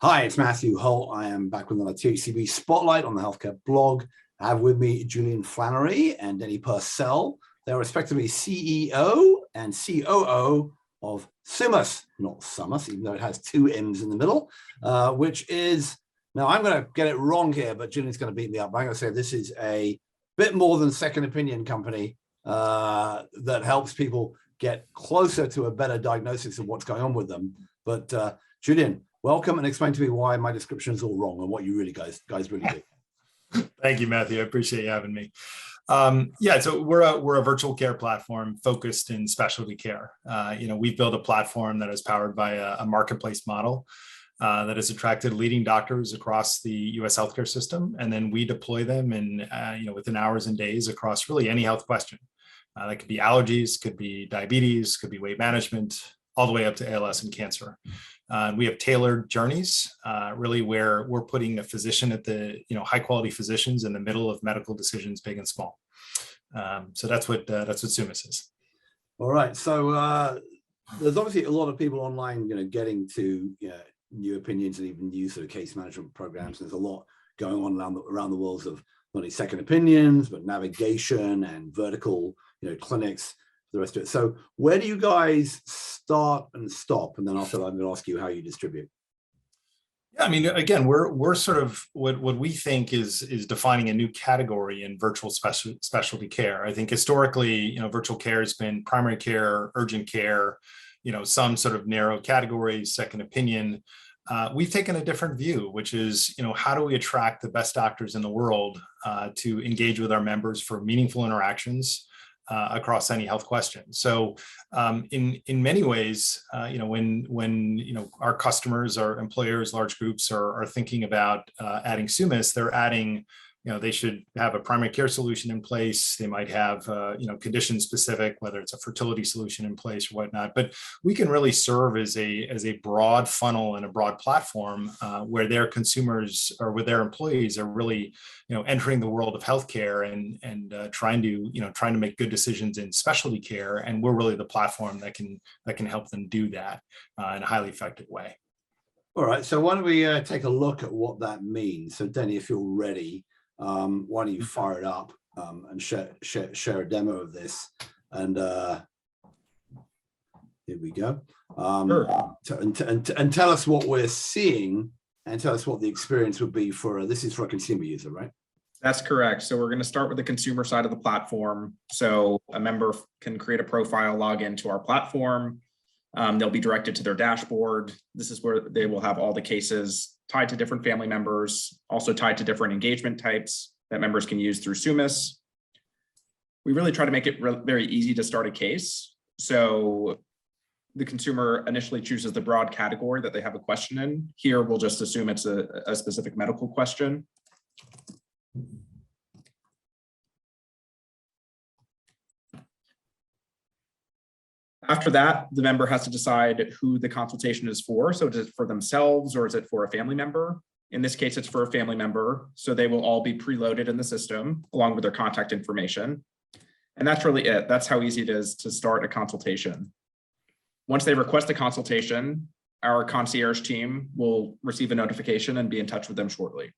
Hi, it's Matthew Holt. I am back with another THCB Spotlight on the Healthcare blog. I have with me Julian Flannery and Denny Purcell. They're respectively CEO and COO of Summus, not Summus, even though it has two M's in the middle, which is, now I'm going to get it wrong here, but Julian's going to beat me up. I'm going to say this is a bit more than second opinion company that helps people get closer to a better diagnosis of what's going on with them. But Julian, welcome, and explain to me why my description is all wrong and what you really guys really do. Thank you, Matthew. I appreciate you having me. So we're a virtual care platform focused in specialty care. We've built a platform that is powered by a marketplace model that has attracted leading doctors across the U.S. healthcare system, and then we deploy them in within hours and days across really any health question. That could be allergies, could be diabetes, could be weight management, all the way up to ALS and cancer. We have tailored journeys, really where we're putting a physician at the, high quality physicians in the middle of medical decisions, big and small. So that's what Summus is. All right. So there's obviously a lot of people online, getting to new opinions and even new sort of case management programs. There's a lot going on around the world of not only second opinions, but navigation and vertical, clinics, the rest of it. So where do you guys start and stop? And then after that, I'm going to ask you how you distribute. Yeah, I mean, again, we're sort of what we think is defining a new category in virtual specialty care. I think historically, virtual care has been primary care, urgent care, some sort of narrow categories, second opinion. We've taken a different view, which is, how do we attract the best doctors in the world to engage with our members for meaningful interactions across any health question. So in many ways, when our customers, our employers, large groups are thinking about adding Summus, they're adding, they should have a primary care solution in place. They might have, condition specific, whether it's a fertility solution in place or whatnot. But we can really serve as a broad funnel and a broad platform where their consumers or with their employees are really, entering the world of healthcare and trying to make good decisions in specialty care. And we're really the platform that can help them do that in a highly effective way. All right. So why don't we take a look at what that means? So Denny, if you're ready, why don't you fire it up and share a demo of this, and here we go. Sure. And tell us what we're seeing, and tell us what the experience would be for this is for a consumer user, right? That's correct. So we're going to start with the consumer side of the platform. So a member can create a profile, log into our platform. They'll be directed to their dashboard. This is where they will have all the cases tied to different family members, also tied to different engagement types that members can use through Summus. We really try to make it very easy to start a case. So the consumer initially chooses the broad category that they have a question in. Here, we'll just assume it's a specific medical question. After that, the member has to decide who the consultation is for. So is it for themselves or is it for a family member? In this case, it's for a family member. So they will all be preloaded in the system along with their contact information. And that's really it. That's how easy it is to start a consultation. Once they request a consultation, our concierge team will receive a notification and be in touch with them shortly.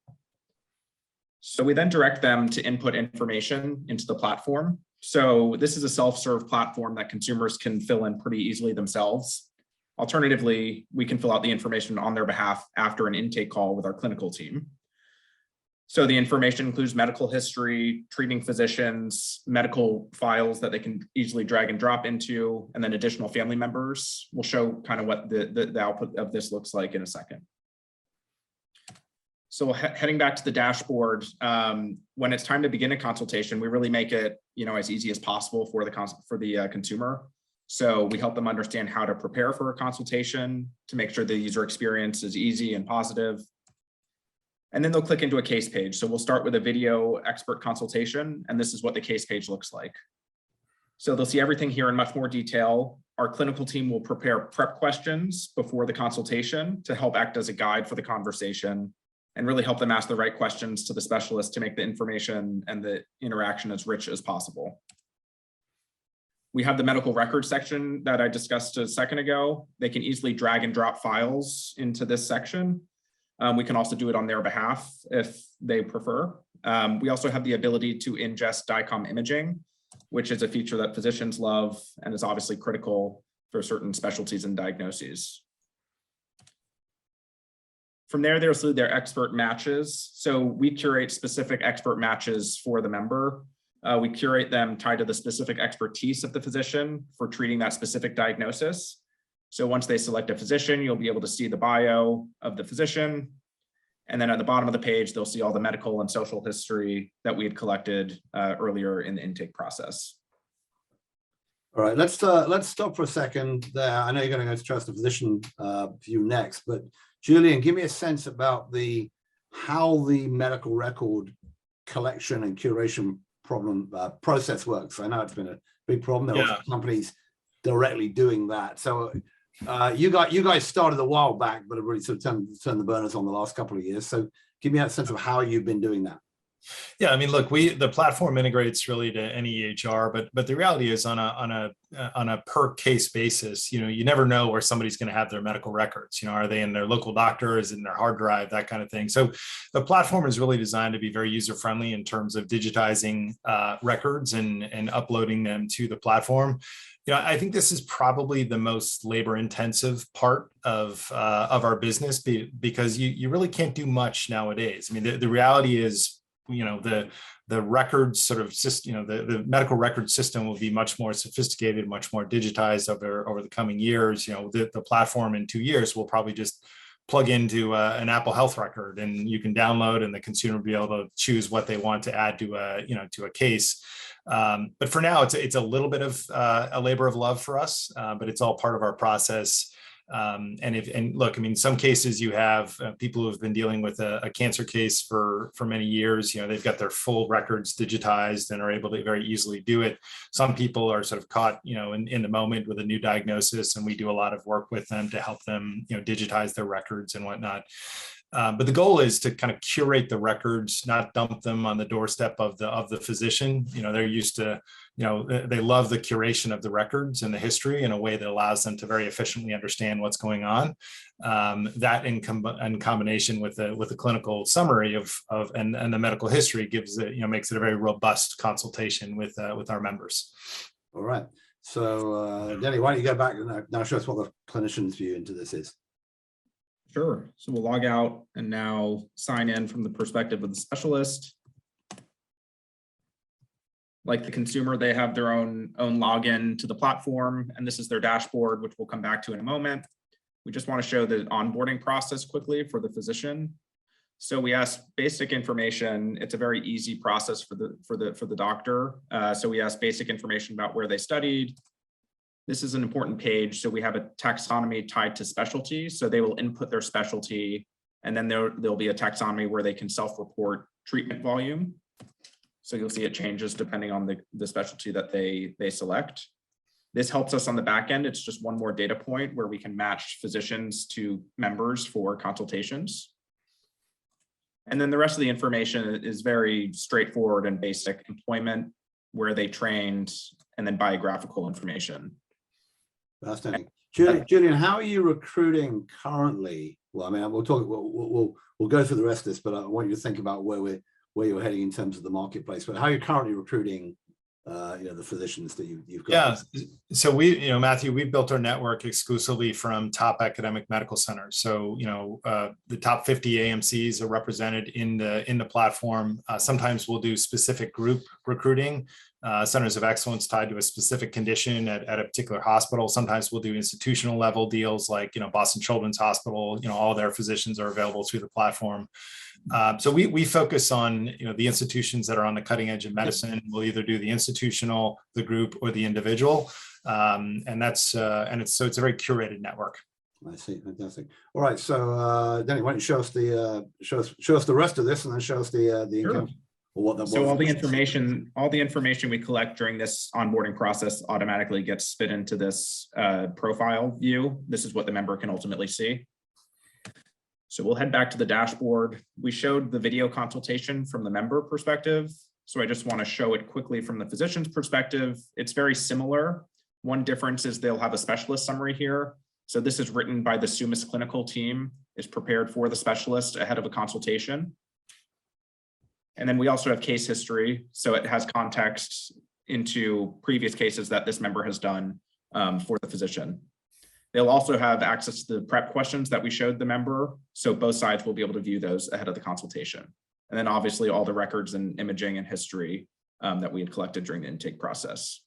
So we then direct them to input information into the platform. So this is a self-serve platform that consumers can fill in pretty easily themselves. Alternatively, we can fill out the information on their behalf after an intake call with our clinical team. So the information includes medical history, treating physicians, medical files that they can easily drag and drop into, and then additional family members. We'll show kind of what the output of this looks like in a second. So heading back to the dashboard, when it's time to begin a consultation, we really make it as easy as possible for the consumer. So we help them understand how to prepare for a consultation to make sure the user experience is easy and positive. And then they'll click into a case page. So we'll start with a video expert consultation, and this is what the case page looks like. So they'll see everything here in much more detail. Our clinical team will prepare prep questions before the consultation to help act as a guide for the conversation and really help them ask the right questions to the specialist to make the information and the interaction as rich as possible. We have the medical records section that I discussed a second ago. They can easily drag and drop files into this section. We can also do it on their behalf if they prefer. We also have the ability to ingest DICOM imaging, which is a feature that physicians love and is obviously critical for certain specialties and diagnoses. From there, there's their expert matches. So we curate specific expert matches for the member. We curate them tied to the specific expertise of the physician for treating that specific diagnosis. So once they select a physician, you'll be able to see the bio of the physician. And then at the bottom of the page, they'll see all the medical and social history that we had collected earlier in the intake process. All right, let's stop for a second there. I know you're going to go to trust the physician view next, but Julian, give me a sense about how the medical record collection and curation process works. I know it's been a big problem. There are companies directly doing that. So you guys started a while back, but have really sort of turned the burners on the last couple of years. So give me a sense of how you've been doing that. Yeah, I mean, look, the platform integrates really to any EHR, but the reality is on a per case basis, you never know where somebody's going to have their medical records. Are they in their local doctor, is it in their hard drive, that kind of thing. So the platform is really designed to be very user friendly in terms of digitizing records and uploading them to the platform. I think this is probably the most labor intensive part of our business because you really can't do much nowadays. I mean, the reality is, the records sort of system, the medical record system will be much more sophisticated, much more digitized over the coming years. The platform in 2 years will probably just plug into an Apple Health record, and you can download, and the consumer will be able to choose what they want to add to a case. But for now, it's a little bit of a labor of love for us, but it's all part of our process. And look, I mean, some cases you have people who have been dealing with a cancer case for many years. They've got their full records digitized and are able to very easily do it. Some people are sort of caught, in the moment with a new diagnosis, and we do a lot of work with them to help them, digitize their records and whatnot. But the goal is to kind of curate the records, not dump them on the doorstep of the physician. They're used to, they love the curation of the records and the history in a way that allows them to very efficiently understand what's going on. That in combination with the clinical summary and the medical history gives it, makes it a very robust consultation with our members. All right. So Denny, why don't you go back and now show us what the clinician's view into this is. Sure. So we'll log out and now sign in from the perspective of the specialist. Like the consumer, they have their own login to the platform, and this is their dashboard, which we'll come back to in a moment. We just want to show the onboarding process quickly for the physician. So we ask basic information. It's a very easy process for the doctor. So we ask basic information about where they studied. This is an important page. So we have a taxonomy tied to specialty. So they will input their specialty, and then there'll be a taxonomy where they can self-report treatment volume. So you'll see it changes depending on the specialty that they select. This helps us on the back end. It's just one more data point where we can match physicians to members for consultations. And then the rest of the information is very straightforward and basic: employment, where they trained, and then biographical information. Fascinating. Julian, how are you recruiting currently? Well, I mean, we'll go through the rest of this, but I want you to think about where you're heading in terms of the marketplace. But how are you currently recruiting, the physicians that you've got? Yeah. So Matthew, we've built our network exclusively from top academic medical centers. So, the top 50 AMCs are represented in the platform. Sometimes we'll do specific group recruiting, centers of excellence tied to a specific condition at a particular hospital. Sometimes we'll do institutional level deals like, Boston Children's Hospital, all their physicians are available through the platform. So we focus on, the institutions that are on the cutting edge of medicine. We'll either do the institutional, the group, or the individual. And it's a very curated network. I see. Fantastic. All right. So Danny, why don't you show us the rest of this, and then show us the income. Sure. So all the information we collect during this onboarding process automatically gets spit into this profile view. This is what the member can ultimately see. So we'll head back to the dashboard. We showed the video consultation from the member perspective. So I just want to show it quickly from the physician's perspective. It's very similar. One difference is they'll have a specialist summary here. So this is written by the Summus clinical team. is prepared for the specialist ahead of a consultation. And then we also have case history. So it has context into previous cases that this member has done for the physician. They'll also have access to the prep questions that we showed the member. So both sides will be able to view those ahead of the consultation. And then obviously all the records and imaging and history that we had collected during the intake process.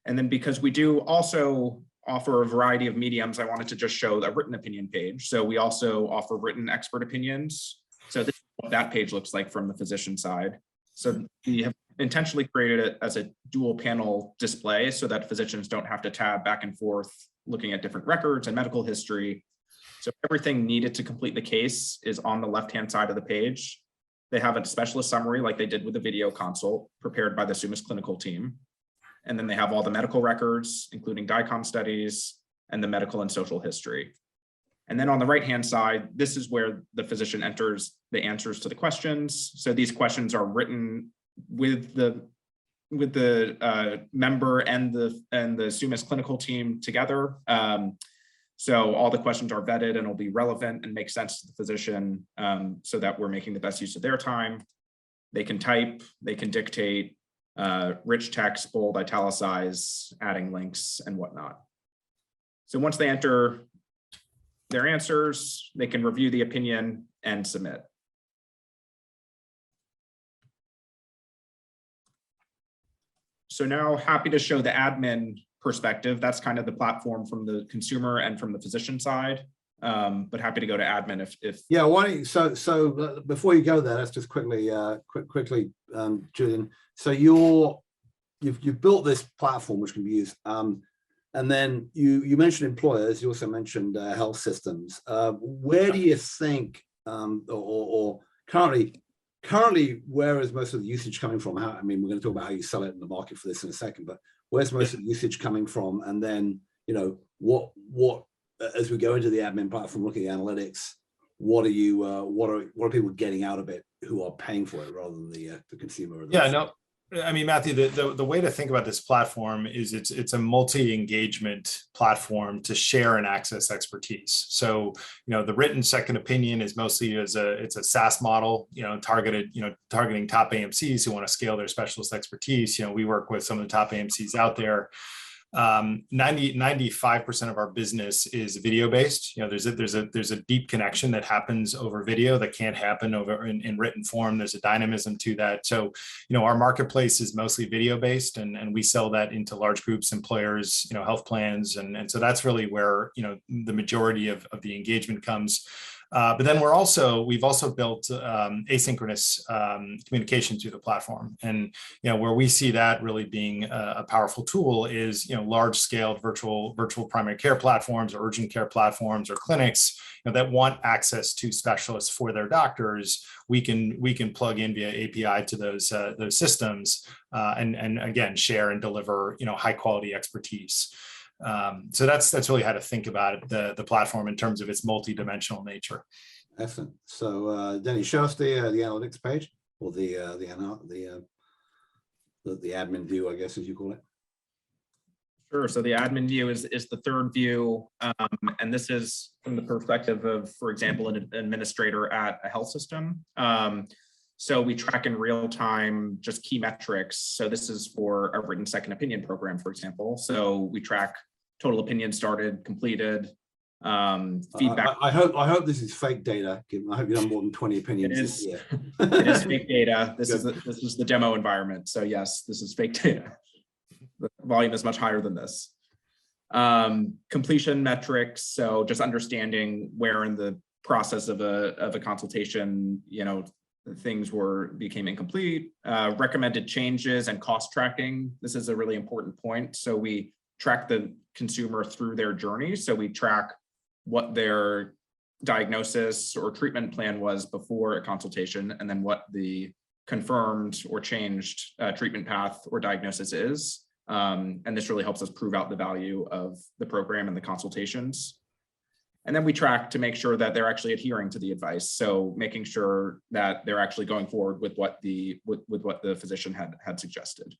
And then because we do also offer a variety of mediums, I wanted to just show a written opinion page. So we also offer written expert opinions. So this is what that page looks like from the physician side. So we have intentionally created it as a dual panel display so that physicians don't have to tab back and forth looking at different records and medical history. So everything needed to complete the case is on the left-hand side of the page. They have a specialist summary like they did with the video consult prepared by the Summus clinical team. And then they have all the medical records, including DICOM studies and the medical and social history. And then on the right-hand side, this is where the physician enters the answers to the questions. So these questions are written with the member and the Summus clinical team together. So all the questions are vetted and will be relevant and make sense to the physician so that we're making the best use of their time. They can type, they can dictate, rich text, bold, italicize, adding links and whatnot. So once they enter their answers, they can review the opinion and submit. So now happy to show the admin perspective. That's kind of the platform from the consumer and from the physician side. But happy to go to admin if yeah. Why don't you, so before you go there, let's just quickly Julian. So you've built this platform which can be used, and then you mentioned employers. You also mentioned health systems. Where do you think, or currently, where is most of the usage coming from? I mean, we're going to talk about how you sell it in the market for this in a second, but where's most of the usage coming from? And then, what as we go into the admin platform, looking at analytics, what are people getting out of it who are paying for it rather than the consumer? Yeah, no, I mean, Matthew, the way to think about this platform is it's a multi-engagement platform to share and access expertise. So, the written second opinion is mostly it's a SaaS model, targeting top AMCs who want to scale their specialist expertise. We work with some of the top AMCs out there. 95% of our business is video based. There's a deep connection that happens over video that can't happen over in written form. There's a dynamism to that. So, our marketplace is mostly video based, and we sell that into large groups, employers, health plans, and so that's really where the majority of the engagement comes. But then we've also built asynchronous communication through the platform, and where we see that really being a powerful tool is large-scale virtual primary care platforms, or urgent care platforms, or clinics that want access to specialists for their doctors. We can plug in via API to those systems and again share and deliver high-quality expertise. So that's really how to think about the platform in terms of its multi-dimensional nature. Excellent. So Denny, show us the analytics page, or the admin view, I guess, as you call it. Sure. So the admin view is the third view, and this is from the perspective of, for example, an administrator at a health system. So we track in real time just key metrics. So this is for a written second opinion program, for example. So we track total opinion started, completed, feedback. I hope this is fake data. I hope you have more than 20 opinions. It is, it is fake data. This is the demo environment. So yes, this is fake data. The volume is much higher than this. Completion metrics. So just understanding where in the process of a consultation, things became incomplete. Recommended changes and cost tracking. This is a really important point. So we track the consumer through their journey. So we track what their diagnosis or treatment plan was before a consultation, and then what the confirmed or changed treatment path or diagnosis is. And this really helps us prove out the value of the program and the consultations. And then we track to make sure that they're actually adhering to the advice. So making sure that they're actually going forward with what the physician had suggested.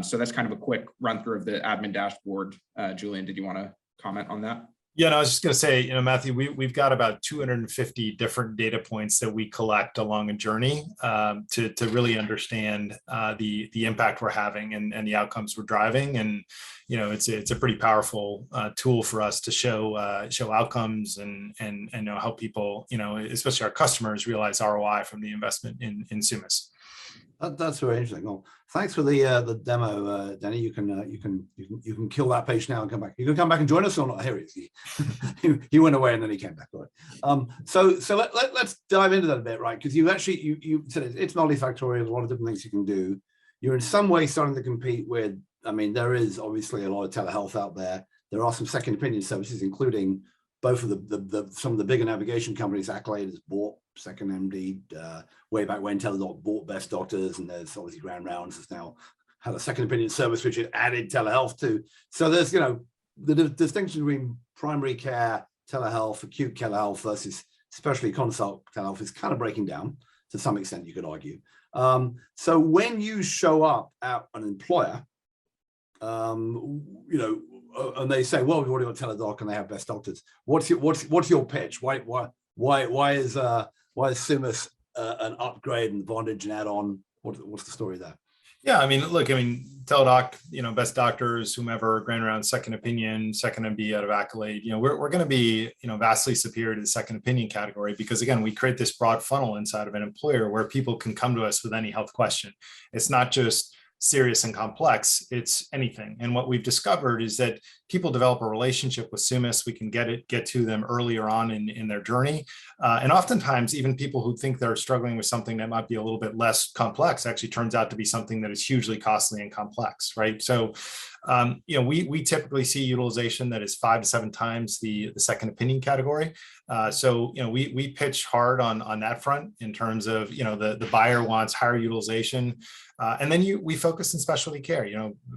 So that's kind of a quick run through of the admin dashboard. Julian, did you want to comment on that? Yeah, no, I was just going to say, Matthew, we've got about 250 different data points that we collect along a journey to really understand the impact we're having and the outcomes we're driving. And, it's a pretty powerful tool for us to show outcomes and help people, especially our customers, realize ROI from the investment in Summus. That's very interesting. Well, thanks for the demo, Danny. You can kill that page now and come back. You can come back and join us or not? Here he is. He went away and then he came back. All right. So let's dive into that a bit, right? Because you actually you said it's multifactorial. A lot of different things you can do. You're in some way starting to compete with. I mean, there is obviously a lot of telehealth out there. There are some second opinion services, including both of some of the bigger navigation companies. Accolade has bought Second MD way back when. Teladoc bought Best Doctors, and there's obviously Grand Rounds has now had a second opinion service which it added telehealth to. So there's the distinction between primary care telehealth, acute telehealth versus specialty consult telehealth is kind of breaking down to some extent, you could argue. So when you show up at an employer, and they say, well, we've already got Teladoc and they have Best Doctors. What's your pitch? Why is Summus an upgrade and Vonage an add-on? What's the story there? Yeah, Teladoc, Best Doctors, whomever, Grand Round, Second Opinion, Second MD out of Accolade, we're going to be, vastly superior to the second opinion category because, again, we create this broad funnel inside of an employer where people can come to us with any health question. It's not just serious and complex, it's anything. And what we've discovered is that people develop a relationship with Summus. We can get to them earlier on in their journey. And oftentimes, even people who think they're struggling with something that might be a little bit less complex actually turns out to be something that is hugely costly and complex, right? So, we typically see utilization that is 5 to 7 times the second opinion category. So, we pitch hard on that front in terms of, the buyer wants higher utilization. And then we focus in specialty care.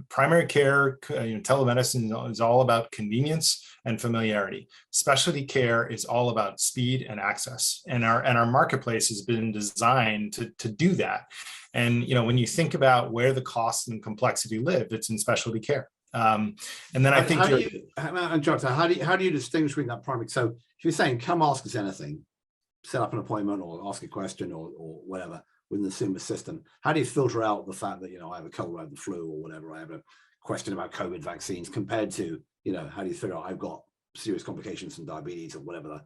Primary care, telemedicine is all about convenience and familiarity. Specialty care is all about speed and access. And our marketplace has been designed to do that. And when you think about where the cost and complexity live, it's in specialty care. And then I think how do you distinguish between that primary? So if you're saying, come ask us anything, set up an appointment or ask a question or whatever within the Summus system, how do you filter out the fact that, I have a cold, I have the flu or whatever, I have a question about COVID vaccines compared to, how do you figure out I've got serious complications from diabetes or whatever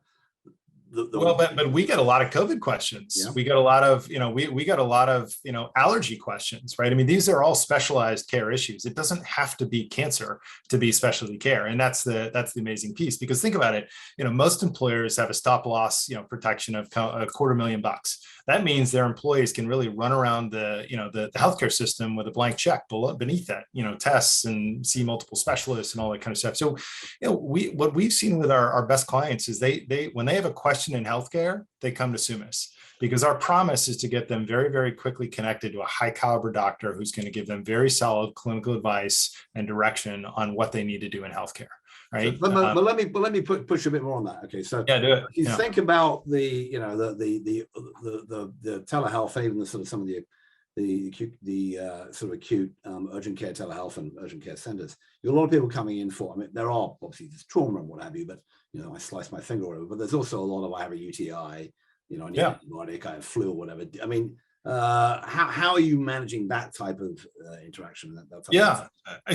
but we get a lot of COVID questions. Yeah. We get a lot of, we got a lot of, allergy questions, right? I mean, these are all specialized care issues. It doesn't have to be cancer to be specialty care. And that's the amazing piece, because think about it, most employers have a stop loss, protection of $250,000. That means their employees can really run around the healthcare system with a blank check beneath that, tests and see multiple specialists and all that kind of stuff. So, what we've seen with our best clients is they when they have a question in healthcare, they come to Summus, because our promise is to get them very, very quickly connected to a high caliber doctor who's going to give them very solid clinical advice and direction on what they need to do in healthcare. Right. So, but let me push a bit more on that. Okay. So yeah, do it. If you think about the telehealth, even the sort of some of the acute urgent care telehealth and urgent care centers, you have a lot of people coming in for. I mean, there are obviously there's trauma and what have you, but I sliced my finger or whatever. But there's also a lot of I have a UTI, I need an antibiotic, I have flu or whatever. I mean, how are you managing that type of interaction?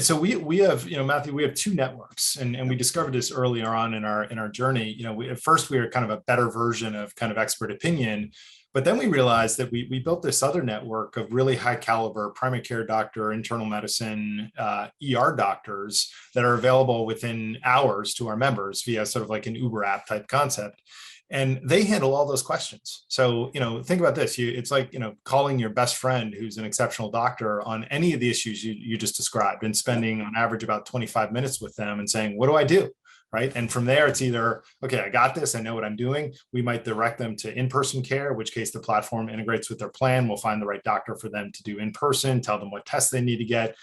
So we have, Matthew, we have 2 networks, and we discovered this earlier on in our journey. At first we were kind of a better version of kind of expert opinion, but then we realized that we built this other network of really high caliber primary care doctor, internal medicine, ER doctors that are available within hours to our members via sort of like an Uber app type concept. And they handle all those questions. So, think about this. It's like, calling your best friend who's an exceptional doctor on any of the issues you just described and spending on average about 25 minutes with them and saying, what do I do? Right. And from there, it's either, okay, I got this, I know what I'm doing. We might direct them to in-person care, in which case the platform integrates with their plan. We'll find the right doctor for them to do in person, tell them what tests they need to get.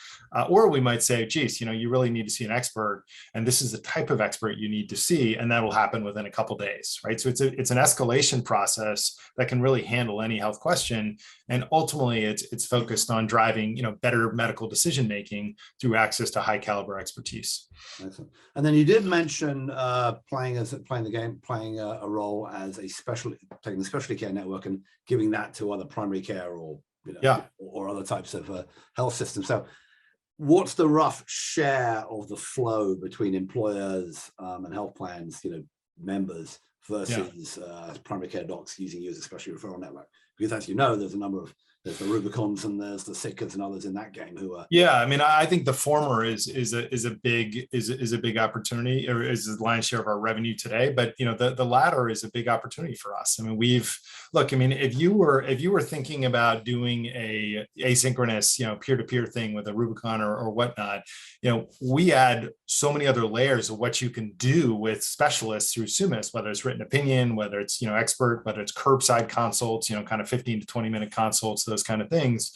Or we might say, geez, you really need to see an expert, and this is the type of expert you need to see. And that will happen within a couple of days. Right. So it's an escalation process that can really handle any health question. And ultimately, it's focused on driving, better medical decision making through access to high caliber expertise. Excellent. And then you did mention mention playing a role as taking the specialty care network and giving that to other primary care or or other types of health systems. So what's the rough share of the flow between employers and health plans, members versus primary care docs using you as a specialty referral network? Because as you know, there's the Rubicons and there's the Sickers and others in that game who are. Yeah, I mean, I think the former is a big opportunity, or is the lion's share of our revenue today. But the latter is a big opportunity for us. I mean, if you were thinking about doing a asynchronous, peer-to-peer thing with a Rubicon or whatnot, we add so many other layers of what you can do with specialists through Summus, whether it's written opinion, whether it's expert, whether it's curbside consults, kind of 15 to 20-minute consults, those kind of things.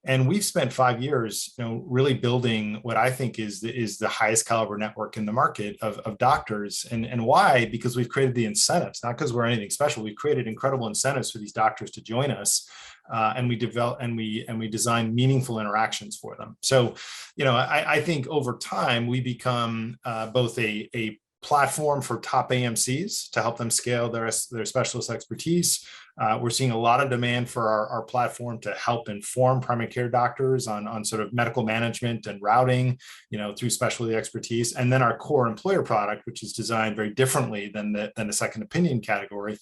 And we've spent 5 years, really building what I think is the highest caliber network in the market of doctors. And why? Because we've created the incentives, not because we're anything special. We've created incredible incentives for these doctors to join us, and we develop and we design meaningful interactions for them. So, I think over time we become both a platform for top AMCs to help them scale their specialist expertise. We're seeing a lot of demand for our platform to help inform primary care doctors on sort of medical management and routing, through specialty expertise. And then our core employer product, which is designed very differently than the second opinion category,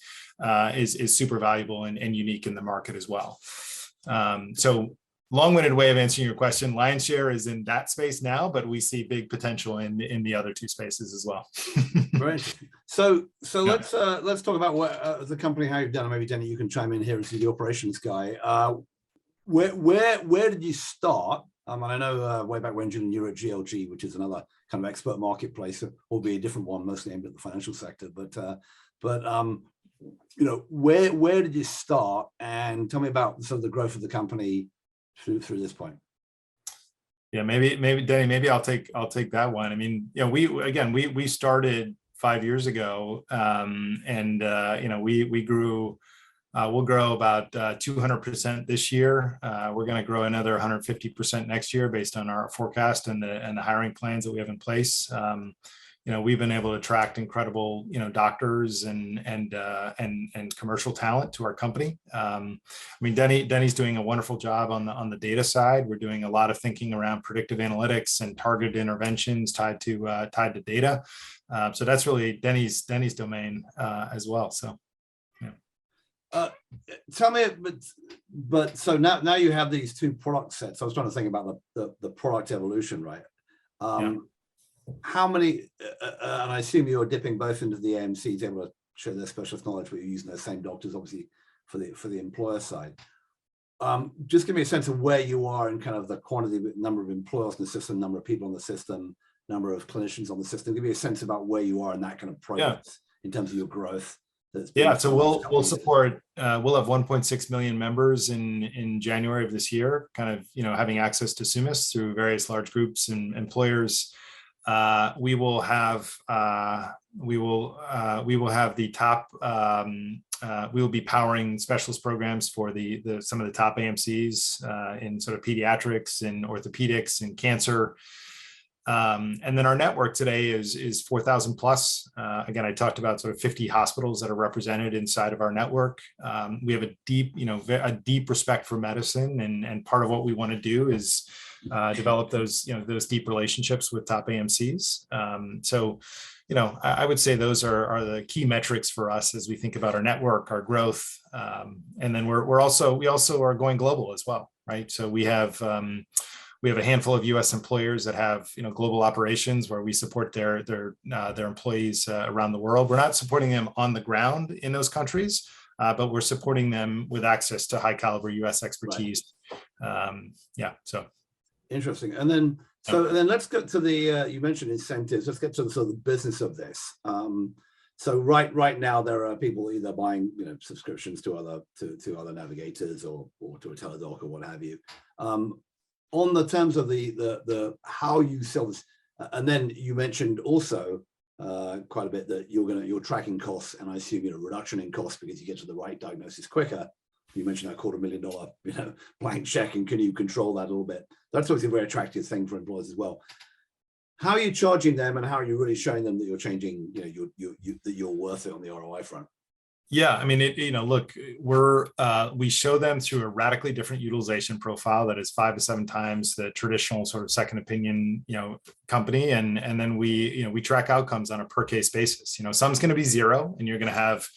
is super valuable and unique in the market as well. So long-winded way of answering your question. Lion's share is in that space now, but we see big potential in the other two spaces as well. Right. So let's talk about what the company, how you've done. Maybe Denny, you can chime in here as the operations guy. Where did you start? I know way back when you were at GLG, which is another kind of expert marketplace, albeit a different one, mostly aimed at the financial sector. But where did you start? And tell me about sort of the growth of the company through this point. Yeah, maybe Denny, maybe I'll take that one. I mean, we started 5 years ago, we grew. We'll grow about 200% this year. We're going to grow another 150% next year based on our forecast and the hiring plans that we have in place. We've been able to attract incredible, doctors and commercial talent to our company. I mean, Denny's doing a wonderful job on the data side. We're doing a lot of thinking around predictive analytics and targeted interventions tied to data. So that's really Denny's domain as well. So, yeah. Tell me, but so now you have these two product sets. I was trying to think about the product evolution, right? How many, and I assume you're dipping both into the AMCs, able to share their specialist knowledge, but you're using those same doctors, obviously, for the employer side. Just give me a sense of where you are in kind of the quantity, number of employers in the system, number of people on the system, number of clinicians on the system. Give me a sense about where you are in that kind of progress in terms of your growth. So we'll support. We'll have 1.6 million members in January of this year. Kind of having access to Summus through various large groups and employers. We will have the top. We will be powering specialist programs for some of the top AMCs in sort of pediatrics and orthopedics and cancer. And then our network today is 4,000 plus. Again, I talked about sort of 50 hospitals that are represented inside of our network. We have a deep respect for medicine, and part of what we want to do is develop those deep relationships with top AMCs. So, I would say those are the key metrics for us as we think about our network, our growth, and then we also are going global as well, right? So we have a handful of U.S. employers that have global operations where we support their employees around the world. We're not supporting them on the ground in those countries, but we're supporting them with access to high caliber U.S. expertise. Right. So interesting. And then then let's get to the you mentioned incentives. Let's get to the sort of the business of this. So right now there are people either buying subscriptions to other navigators or to a teledoc or what have you. On the terms of the how you sell this, and then you mentioned also quite a bit that you're tracking costs, and I assume reduction in costs because you get to the right diagnosis quicker. You mentioned that $250,000 blank check, and can you control that a little bit? That's obviously a very attractive thing for employers as well. How are you charging them, and how are you really showing them that you're changing, that you're worth it on the ROI front? Yeah, I mean, look, we show them through a radically different utilization profile that is 5 to 7 times the traditional sort of second opinion, company, and then we track outcomes on a per case basis. Some's going to be 0, and you're going to have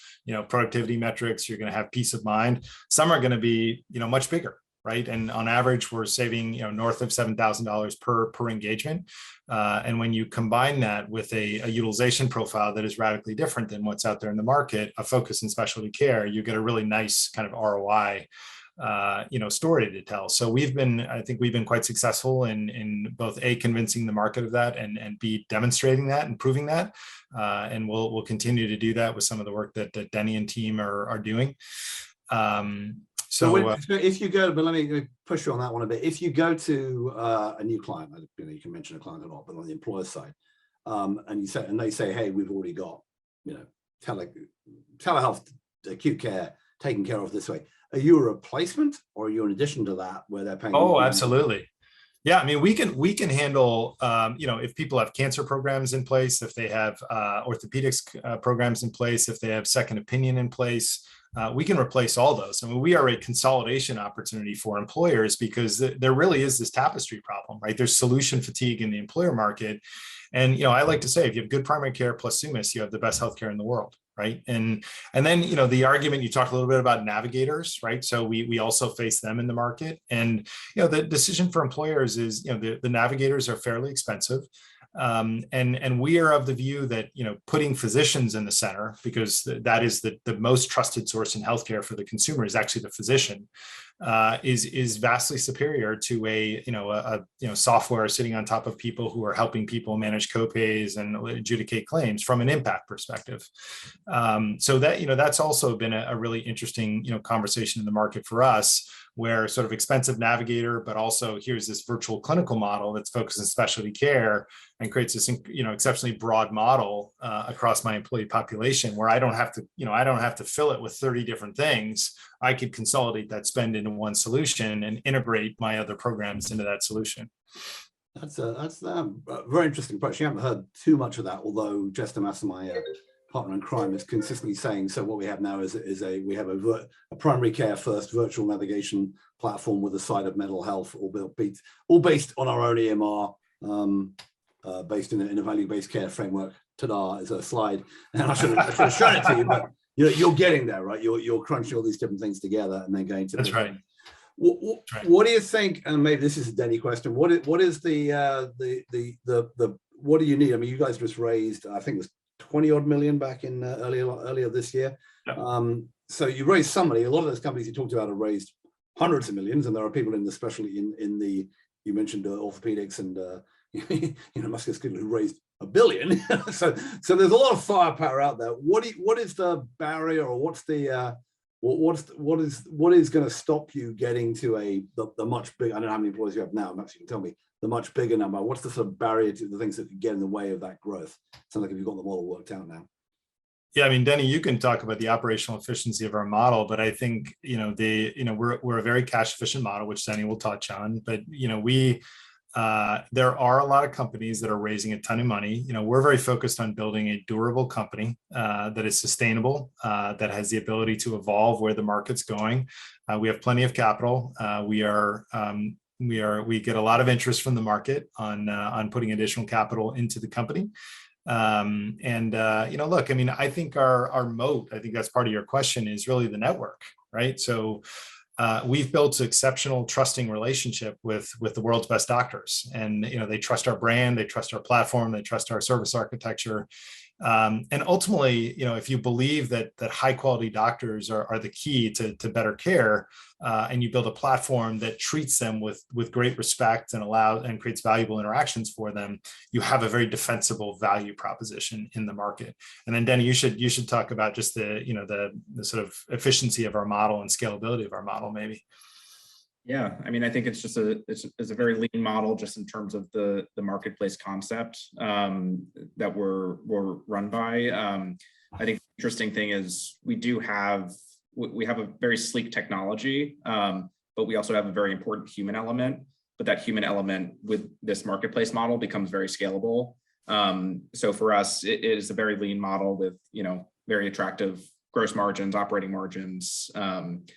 productivity metrics. You're going to have peace of mind. Some are going to be much bigger, right? And on average, we're saving north of $7,000 per engagement. And when you combine that with a utilization profile that is radically different than what's out there in the market, a focus in specialty care, you get a really nice kind of ROI, story to tell. So I think we've been quite successful in both A, convincing the market of that, and B, demonstrating that and proving that. And we'll continue to do that with some of the work that Denny and team are doing. So if you go, but let me push you on that one a bit. If you go to a new client, you can mention a client or not, but on the employer side, and they say, hey, we've already got, telehealth, acute care taken care of this way. Are you a replacement, or are you in addition to that where they're paying? Oh, absolutely. Yeah, I mean, we can handle, if people have cancer programs in place, if they have orthopedics programs in place, if they have second opinion in place. We can replace all those. I mean, we are a consolidation opportunity for employers, because there really is this tapestry problem, right? There's solution fatigue in the employer market. And, I like to say, if you have good primary care plus Summus, you have the best healthcare in the world, right? And then, the argument, you talked a little bit about navigators, right? So we also face them in the market. And, the decision for employers is, the navigators are fairly expensive. And we are of the view that, putting physicians in the center, because that is the most trusted source in healthcare for the consumer, is actually the physician, is vastly superior to a software sitting on top of people who are helping people manage copays and adjudicate claims from an impact perspective. So that, that's also been a really interesting, conversation in the market for us, where sort of expensive navigator, but also here's this virtual clinical model that's focused on specialty care and creates this, exceptionally broad model across my employee population, where I don't have to fill it with 30 different things. I could consolidate that spend into one solution and integrate my other programs into that solution. That's a very interesting approach. You haven't heard too much of that, although Jester Master, my partner in crime, is consistently saying, so what we have now is we have a primary care first virtual navigation platform with a side of mental health, all based on our own EMR, based in a value-based care framework. Ta-da, is a slide, and I should have shown it to you, but you're getting there, right? You're crunching all these different things together and then going to. That's right. What do you think? And maybe this is a Denny question. What is the what do you need? I mean, you guys just raised, I think it was 20 odd million back in earlier this year. Yeah. So you raised some money. A lot of those companies you talked about have raised hundreds of millions, and there are people in the, especially in the, you mentioned orthopedics and musculoskeletal, who raised $1 billion. so there's a lot of firepower out there. What is the barrier, or what's the what is going to stop you getting to the much bigger? I don't know how many employees you have now. Perhaps you can tell me the much bigger number. What's the sort of barrier to the things that get in the way of that growth? Sounds like you've got the model worked out now. Yeah, I mean, Denny, you can talk about the operational efficiency of our model, but I think we're a very cash efficient model, which Denny will touch on. But there are a lot of companies that are raising a ton of money. We're very focused on building a durable company that is sustainable, that has the ability to evolve where the market's going. We have plenty of capital. We get a lot of interest from the market on putting additional capital into the company. Look, I mean, I think our moat, I think that's part of your question, is really the network, right? So we've built an exceptional trusting relationship with the world's best doctors, and they trust our brand, they trust our platform, they trust our service architecture. And ultimately, if you believe that high quality doctors are the key to better care, and you build a platform that treats them with great respect and creates valuable interactions for them, you have a very defensible value proposition in the market. And then Denny, you should talk about just the sort of efficiency of our model and scalability of our model, maybe. Yeah, I mean, I think it's just a very lean model, just in terms of the marketplace concept that we're run by. I think the interesting thing is we have a very sleek technology, but we also have a very important human element. but that human element with this marketplace model becomes very scalable. So for us, it is a very lean model with, very attractive gross margins, operating margins, and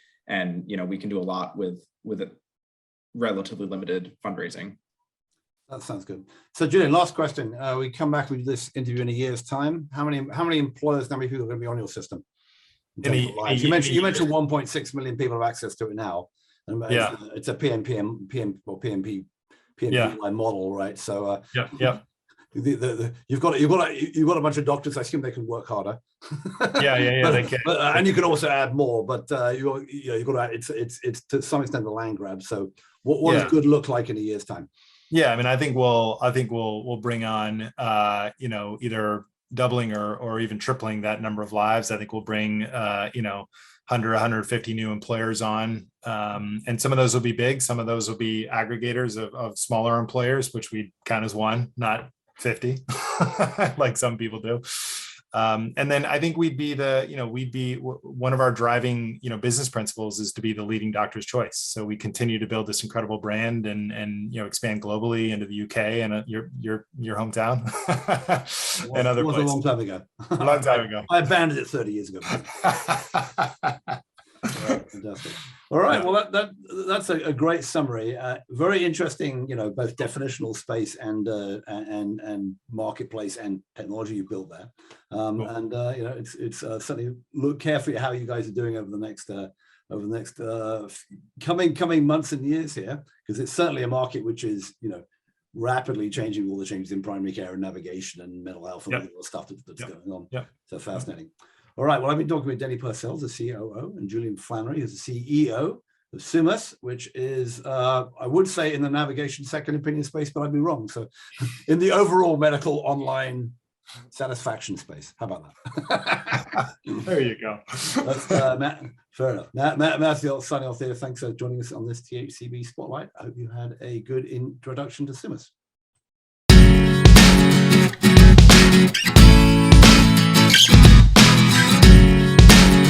we can do a lot with a relatively limited fundraising. That sounds good. So Julian, last question. We come back with this interview in a year's time. How many employers, how many people are going to be on your system? You mentioned 1.6 million people have access to it now. And yeah, it's a PMP model, right? So you've got a bunch of doctors. I assume they can work harder. Yeah, they can. And you can also add more, but you've got to add, it's to some extent a land grab. So what does good look like in a year's time? Yeah, I mean, I think we'll bring on either doubling or even tripling that number of lives. I think we'll bring 150 new employers on, and some of those will be big. Some of those will be aggregators of smaller employers, which we count as one, not 50, like some people do. And then I think we'd be one of our driving, business principles is to be the leading doctor's choice. So we continue to build this incredible brand and expand globally into the UK and your hometown and other places. It was a long time ago. A long time ago. I abandoned it 30 years ago. Fantastic. All right. Well, that's a great summary. Very interesting, both definitional space and marketplace and technology you built there. Cool. And it's certainly look carefully at how you guys are doing over the next coming months and years here, because it's certainly a market which is rapidly changing with all the changes in primary care and navigation and mental health and all the stuff that's going on. So fascinating. All right, well, I've been talking with Denny Purcell, the COO, and Julian Flannery, who's the CEO of Summus, which is, I would say, in the navigation second opinion space, but I'd be wrong. So in the overall medical online satisfaction space. How about that? There you go. That's, Matt, fair enough. Matthew, signing off there. Thanks for joining us on this THCB Spotlight. I hope you had a good introduction to Summus.